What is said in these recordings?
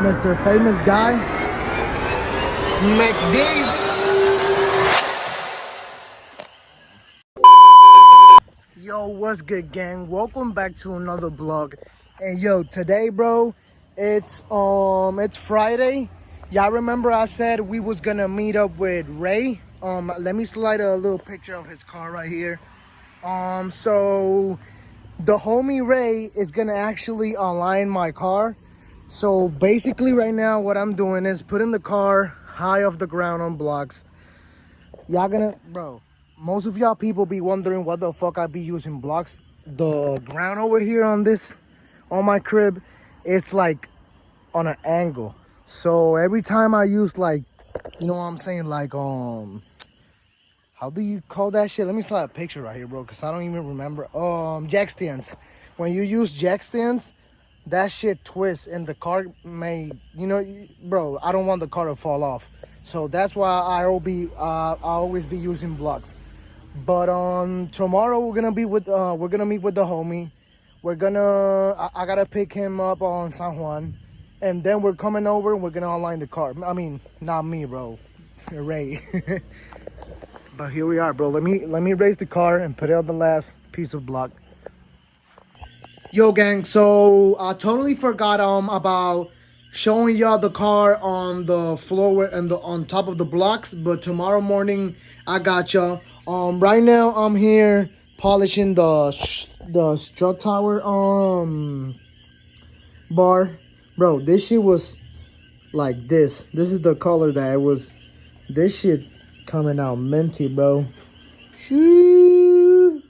Mr. Famous Guy. McDee's. Yo, what's good, gang? Welcome back to another vlog. And yo, today, bro, it's Friday. Y'all remember I said we was gonna meet up with Ray? Let me slide a little picture of his car right here. So the homie Ray is gonna actually align my car. So basically right now what I'm doing is putting the car high off the ground on blocks. Y'all gonna, bro, most of y'all people be wondering what the fuck I be using blocks. The ground over here on my crib is like on an angle. So every time I use, like, you know what I'm saying, like, how do you call that shit? Let me slide a picture right here, bro, because I don't even remember. Jack stands. When you use jack stands, that shit twists and the car may, bro, I don't want the car to fall off. So that's why I always be using blocks. But tomorrow we're gonna meet with the homie. I gotta pick him up on San Juan, and then we're coming over and we're gonna align the car. I mean, not me, bro, Ray. But here we are, bro. Let me raise the car and put it on the last piece of block. Yo, gang, so I totally forgot about showing y'all the car on the floor and on top of the blocks, but tomorrow morning I got y'all. Right now I'm here polishing the strut tower bar. Bro, this shit was like this. This is the color that it was. This shit coming out minty, bro. Shoo.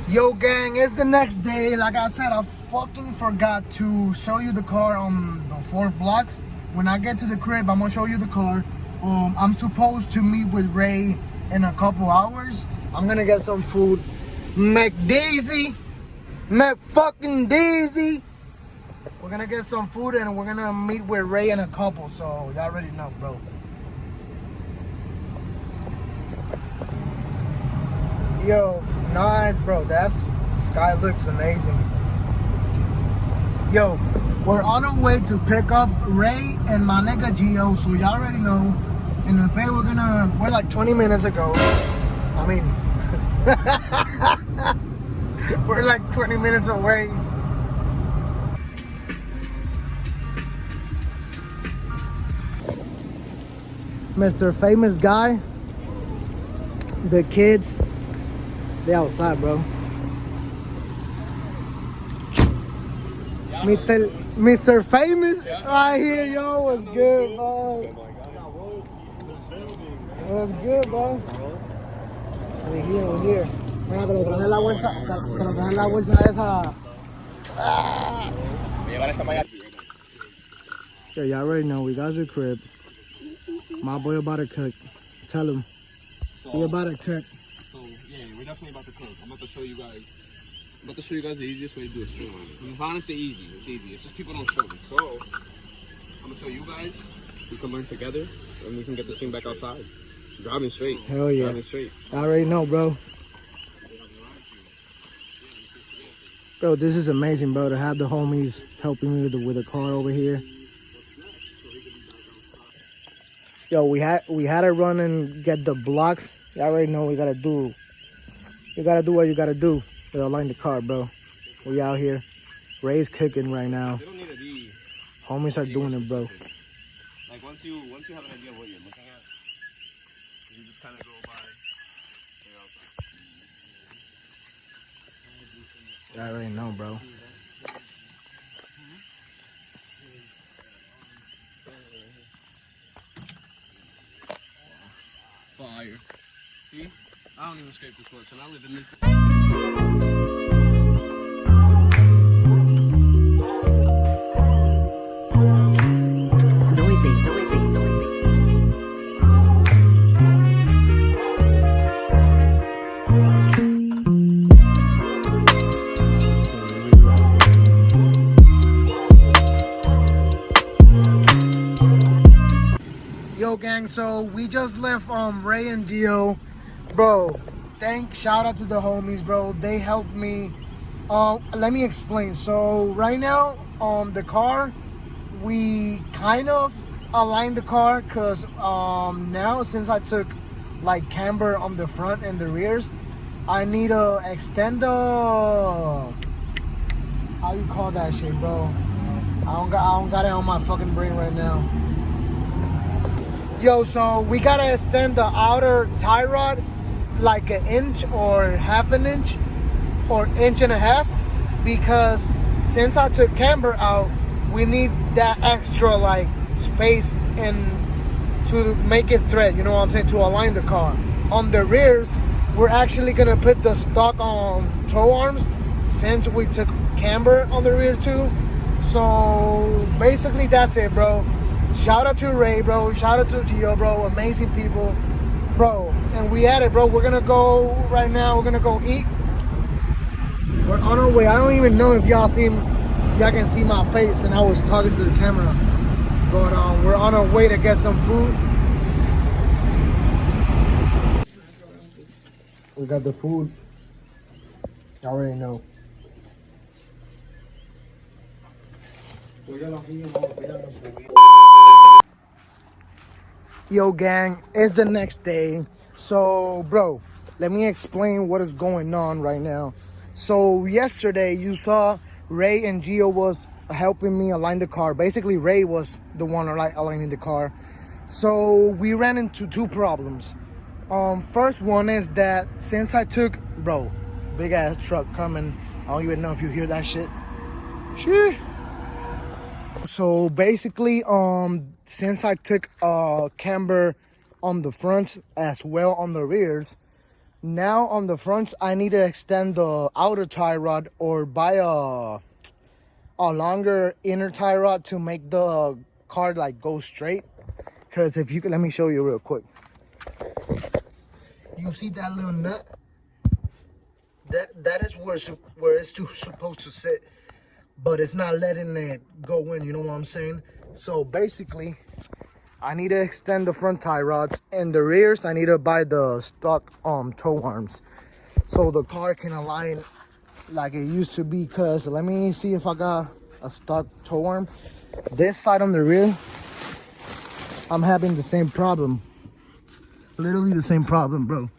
Yo, gang, it's the next day. Like I said, I fucking forgot to show you the car on the 4 blocks. When I get to the crib, I'm gonna show you the car. I'm supposed to meet with Ray in a couple hours. I'm gonna get some food. McDaisy. McFucking-Daisy. We're gonna get some food and we're gonna meet with Ray in a couple. So y'all already know, bro. Yo, nice, bro. That sky looks amazing. Yo, we're on our way to pick up Ray and my nigga Gio. So y'all already know. In the bay, we're like 20 minutes ago. I mean, we're like 20 minutes away. Mr. Famous Guy. The kids. They outside, bro. Mr. Famous right here, yo. What's good, bro? What's good, bro? We're here. Mira, te lo traje la bolsa esa. Ah. Yo, y'all already know we got your crib. My boy about to cook. Tell him. He about to cook. So yeah, we're definitely about to cook. I'm about to show you guys the easiest way to do a string on it. It's honestly easy. It's easy. It's just people don't show me. So I'm gonna show you guys. We can learn together, and we can get this thing back outside. Driving straight. Hell yeah. Driving straight. I already know, bro. Bro, this is amazing, bro. To have the homies helping me with the car over here. Yo, we had to run and get the blocks. You already know we gotta do. You gotta do what you gotta do to align the car, bro. We out here. Ray's cooking right now. They don't need to be. Homies are doing it, bro. Like once you have an idea of what you're looking at, you just kind of go by. You already know, bro. Fire. See? I don't even scrape this much, and I live in this. Yo, gang, so we just left Ray and Gio. Bro, shout out to the homies, bro. They helped me. Let me explain. So right now The car, we kind of aligned the car because now since I took like camber on the front and the rears, I need to extend the, how you call that shit, bro? I don't got it on my fucking brain right now. Yo, so we gotta extend the outer tie rod like an inch or half an inch or inch and a half, because since I took camber out, we need that extra like space and to make it thread, you know what I'm saying, to align the car. On the rears, we're actually gonna put the stock on tow arms since we took camber on the rear too. So basically that's it, bro. Shout out to Ray, bro. Shout out to Gio, bro. Amazing people, bro. And we at it, bro. We're gonna go right now. We're gonna go eat. We're on our way. I don't even know if y'all can see my face, and I was talking to the camera. But we're on our way to get some food. We got the food. I already know. Yo, gang, it's the next day. So, bro, let me explain what is going on right now. So, yesterday you saw Ray and Gio was helping me align the car. Basically, Ray was the one aligning the car. So, we ran into two problems. First one is that since I took, bro, big ass truck coming. I don't even know if you hear that shit. Shit. So basically, since I took camber on the fronts as well on the rears, now on the fronts I need to extend the outer tie rod or buy a longer inner tie rod to make the car like go straight. Because if you could, let me show you real quick. You see that little nut? That is where it's supposed to sit. But it's not letting it go in, you know what I'm saying? So basically, I need to extend the front tie rods, and the rears I need to buy the stock tow arms so the car can align like it used to be. Cause let me see if I got a stock tow arm. This side on the rear, I'm having the same problem. Literally the same problem, bro.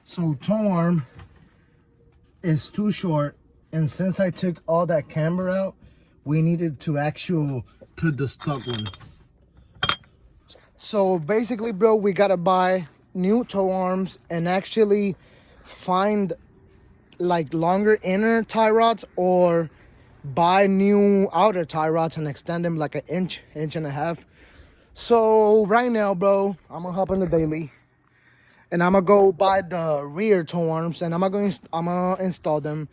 So tow arm is too short. And since I took all that camber out, we needed to actually put the stock one. So basically, bro, we gotta buy new tow arms and actually find like longer inner tie rods or buy new outer tie rods and extend them like an inch and a half. So right now, bro, I'm gonna hop on the daily and I'm gonna go buy the rear tow arms and I'm gonna install them.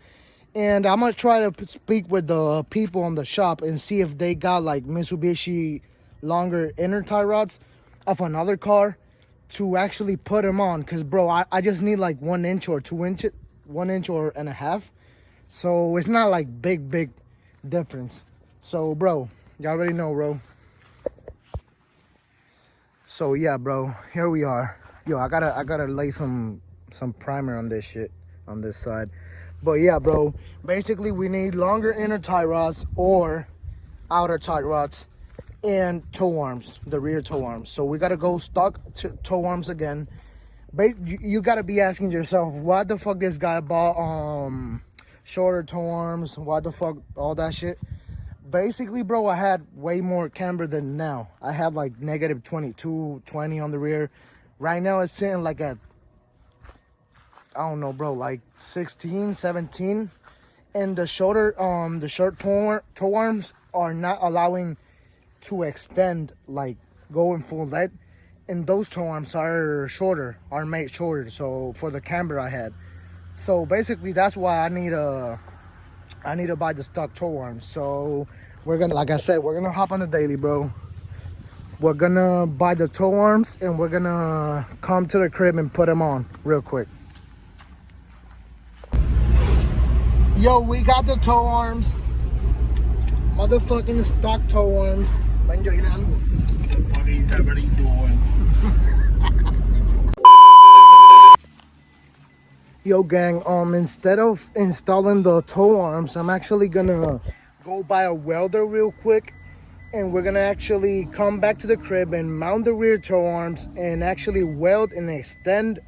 And I'm gonna try to speak with the people on the shop and see if they got like Mitsubishi longer inner tie rods of another car to actually put them on. Cause bro, I just need like 1 inch or 2 inches, 1 inch or and a half. So it's not like big difference. So bro, y'all already know, bro. So yeah, bro, here we are. Yo, I gotta lay some primer on this shit on this side. But yeah, bro, basically we need longer inner tie rods or outer tie rods and tow arms, the rear tow arms. So we gotta go stock tow arms again. You gotta be asking yourself, why the fuck this guy bought shorter tow arms? Why the fuck all that shit? Basically, bro, I had way more camber than now. I have like negative 22, 20 on the rear. Right now it's sitting like at, I don't know, bro, like 16, 17. And the short tow arms are not allowing to extend, like going full lead. And those tow arms are made shorter. So for the camber I had. So basically that's why I need to buy the stock tow arms. So we're gonna, like I said, we're gonna hop on the daily, bro. We're gonna buy the tow arms and we're gonna come to the crib and put them on real quick. Yo, we got the tow arms. Motherfucking stock tow arms. What is everybody doing? Yo, gang, instead of installing the tow arms, I'm actually gonna go buy a welder real quick, and we're gonna actually come back to the crib and mount the rear tow arms and actually weld and extend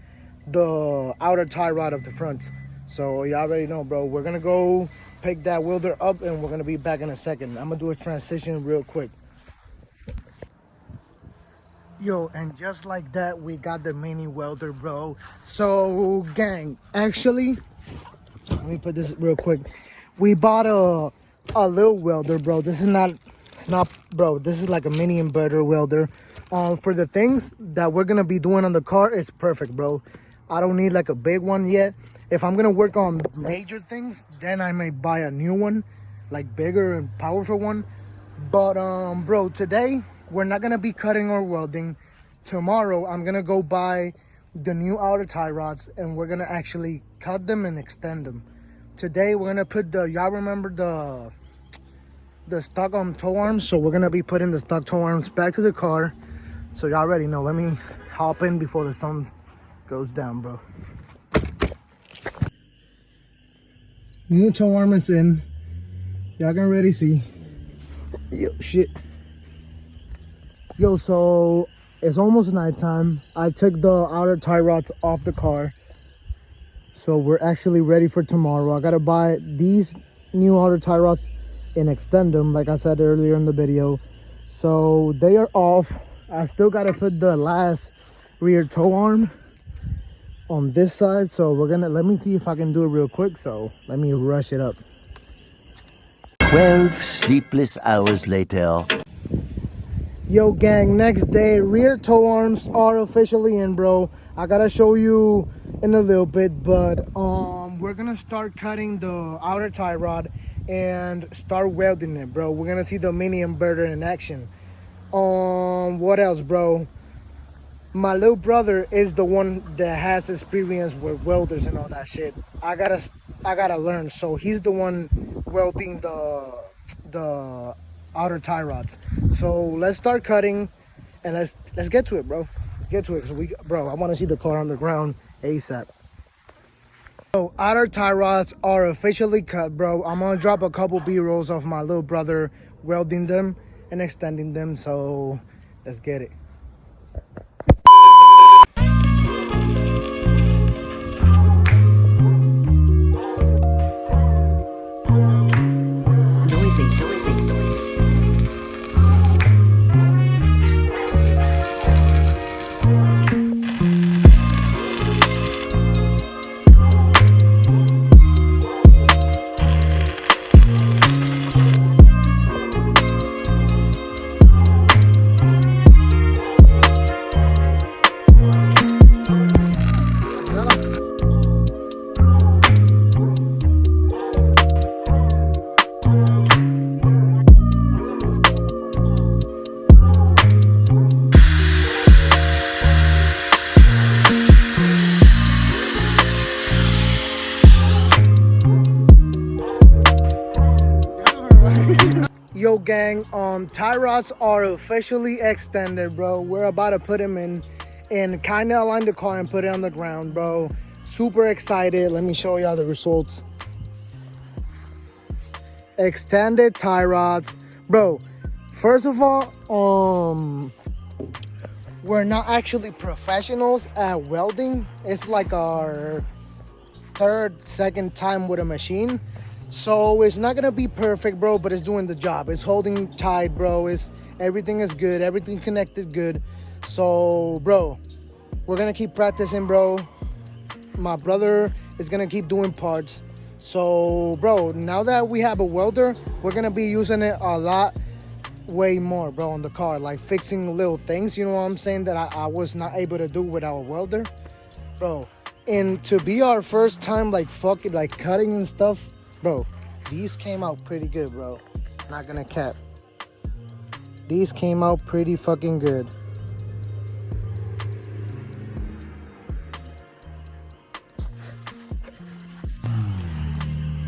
the outer tie rod of the front. So you already know, bro, we're gonna go pick that welder up and we're gonna be back in a second. I'm gonna do a transition real quick. Yo, and just like that, we got the mini welder, bro. So, gang, actually, let me put this real quick. We bought a little welder, bro. This is not, it's not, bro. This is like a mini inverter welder. For the things that we're gonna be doing on the car, it's perfect, bro. I don't need like a big one yet. If I'm gonna work on major things, then I may buy a new one, like bigger and powerful one. But bro, today we're not gonna be cutting or welding. Tomorrow I'm gonna go buy the new outer tie rods and we're gonna actually cut them and extend them. Today we're gonna put the, y'all remember the stock toe arms, so we're gonna be putting the stock toe arms back to the car. So y'all already know. Let me hop in before the sun goes down, bro. New toe arm is in. Y'all can already see. Yo, shit. Yo, so it's almost nighttime. I took the outer tie rods off the car, so we're actually ready for tomorrow. I gotta buy these new outer tie rods and extend them, like I said earlier in the video. So they are off. I still gotta put the last rear toe arm on this side, so we're gonna, let me see if I can do it real quick. So let me rush it up. 12 sleepless hours later. Yo, gang, next day, rear toe arms are officially in, bro. I gotta show you in a little bit, but we're gonna start cutting the outer tie rod and start welding it, bro. We're gonna see the mini inverter in action. What else, bro? My little brother is the one that has experience with welders and all that shit. I gotta learn. So he's the one welding the outer tie rods. So let's start cutting and let's get to it, bro. Let's get to it, cause bro, I want to see the car on the ground ASAP. So outer tie rods are officially cut, bro. I'm gonna drop a couple B-rolls of my little brother welding them and extending them. So let's get it. Yo, gang, tie rods are officially extended, bro. We're about to put them in and kind of align the car and put it on the ground, bro. Super excited. Let me show y'all the results. Extended tie rods, bro. First of all, we're not actually professionals at welding. It's like our second time with a machine. So it's not gonna be perfect, bro, but it's doing the job. It's holding tight, bro. Everything is good, everything connected good. So, bro, we're gonna keep practicing, bro. My brother is gonna keep doing parts. So, bro, now that we have a welder, we're gonna be using it a lot, way more, bro, on the car, like fixing little things, you know what I'm saying, that I was not able to do with our welder, bro. And to be our first time, like fucking like cutting and stuff, bro, these came out pretty good, bro. Not gonna cap. These came out pretty fucking good.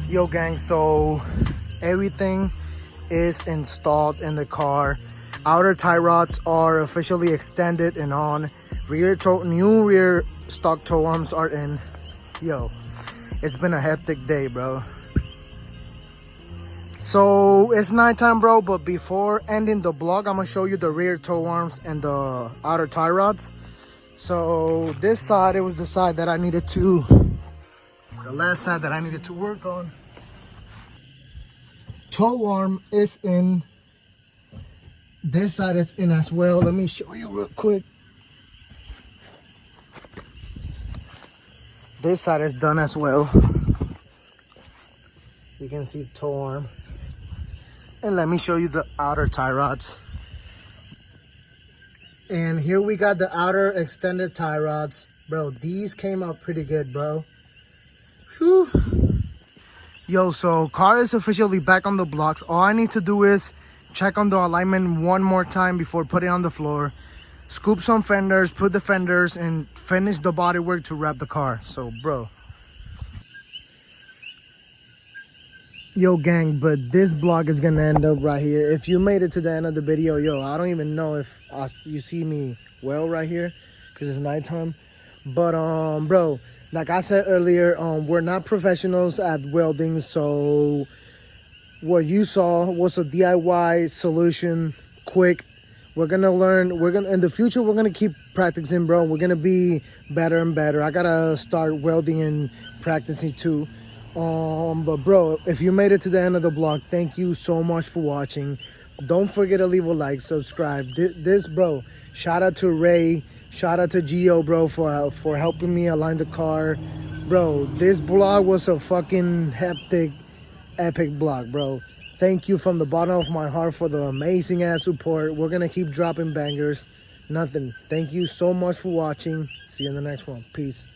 Yo, gang, so everything is installed in the car. Outer tie rods are officially extended and on. New rear stock toe arms are in. Yo, it's been a hectic day, bro. So it's nighttime, bro, but before ending the vlog, I'm gonna show you the rear toe arms and the outer tie rods. So this side, it was the side that I needed to, the last side that I needed to work on. Toe arm is in, this side is in as well. Let me show you real quick. This side is done as well. You can see toe arm. And let me show you the outer tie rods. And here we got the outer extended tie rods. Bro, these came out pretty good, bro. Whew. Yo, so car is officially back on the blocks. All I need to do is check on the alignment one more time before putting it on the floor. Scoop some fenders, put the fenders, and finish the bodywork to wrap the car. So, bro. Yo, gang, but this vlog is gonna end up right here. If you made it to the end of the video, yo, I don't even know if you see me well right here because it's nighttime. But, bro, like I said earlier, we're not professionals at welding, so what you saw was a DIY solution, quick. We're gonna learn, in the future, we're gonna keep practicing, bro. We're gonna be better and better. I gotta start welding and practicing too. But bro, if you made it to the end of the vlog, thank you so much for watching. Don't forget to leave a like, subscribe. This bro, shout out to Ray, shout out to Gio, bro, for helping me align the car. Bro, this vlog was a fucking hectic, epic vlog, bro. Thank you from the bottom of my heart for the amazing ass support. We're gonna keep dropping bangers. Nothing. Thank you so much for watching. See you in the next one. Peace.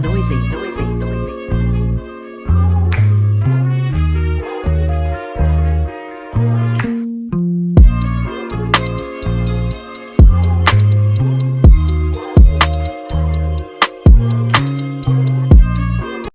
Noisy.